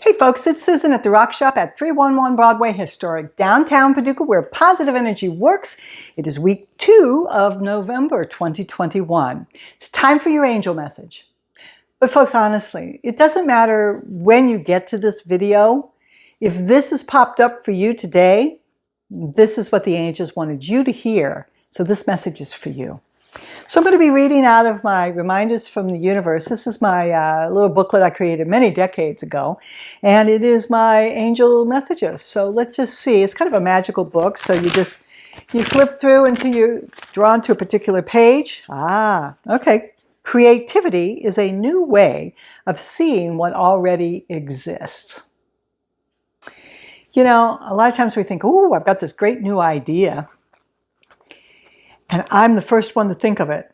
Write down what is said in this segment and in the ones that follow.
Hey folks, it's Susan at the Rock Shop at 311 Broadway, historic downtown Paducah, where positive energy works. It is week 2 of November 2021. It's time for your angel message. But folks, honestly, it doesn't matter when you get to this video. If this has popped up for you today, this is what the angels wanted you to hear. So this message is for you. So I'm going to be reading out of my Reminders from the Universe. This is my little booklet I created many decades ago, and it is my angel messages. So let's just see. It's kind of a magical book, so you flip through until you're drawn to a particular page. Okay. Creativity is a new way of seeing what already exists. You know, a lot of times we think, "Ooh, I've got this great new idea, and I'm the first one to think of it."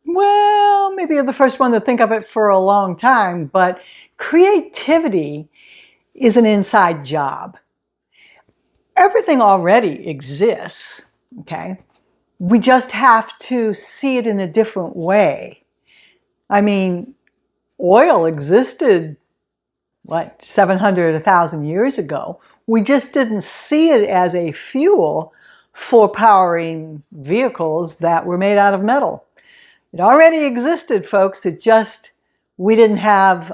Well, maybe you're the first one to think of it for a long time, but creativity is an inside job. Everything already exists, okay? We just have to see it in a different way. I mean, oil existed, 700, 1,000 years ago. We just didn't see it as a fuel for powering vehicles that were made out of metal. It already existed, folks. It just, we didn't have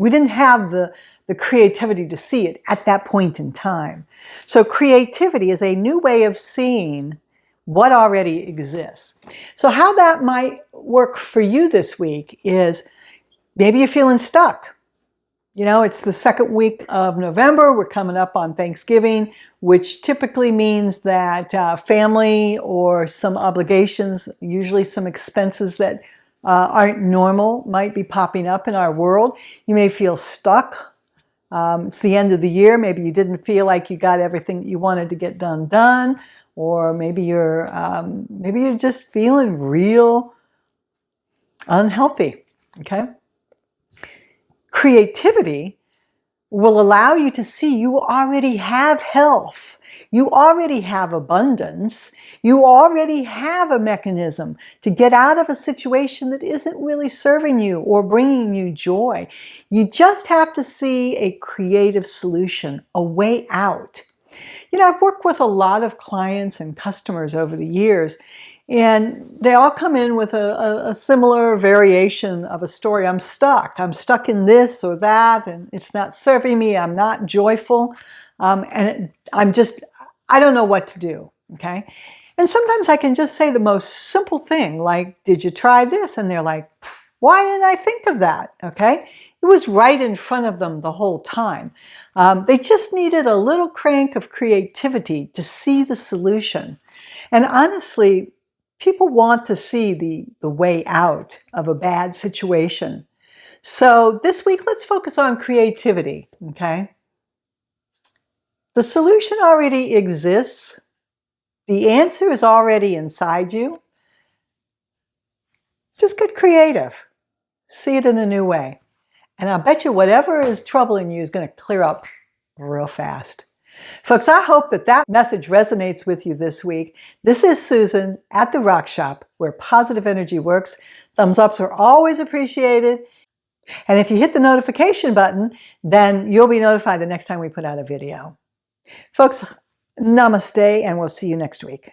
the creativity to see it at that point in time. So creativity is a new way of seeing what already exists. So how that might work for you this week is maybe you're feeling stuck. You know, it's the second week of November. We're coming up on Thanksgiving, which typically means that family or some obligations, usually some expenses that aren't normal, might be popping up in our world. You may feel stuck. It's the end of the year. Maybe you didn't feel like you got everything that you wanted to get done, or maybe you're just feeling real unhealthy. Okay. Creativity will allow you to see you already have health. You already have abundance. You already have a mechanism to get out of a situation that isn't really serving you or bringing you joy. You just have to see a creative solution, a way out. You know, I've worked with a lot of clients and customers over the years, and they all come in with a similar variation of a story. I'm stuck in this or that, and it's not serving me. I'm not joyful. I don't know what to do, okay? And sometimes I can just say the most simple thing, like, did you try this? And they're like, why didn't I think of that, okay? It was right in front of them the whole time. They just needed a little crank of creativity to see the solution. And honestly, people want to see the way out of a bad situation. So this week, let's focus on creativity, okay? The solution already exists. The answer is already inside you. Just get creative. See it in a new way. And I'll bet you whatever is troubling you is going to clear up real fast. Folks, I hope that message resonates with you this week. This is Susan at the Rock Shop, where positive energy works. Thumbs ups are always appreciated. And if you hit the notification button, then you'll be notified the next time we put out a video. Folks, namaste, and we'll see you next week.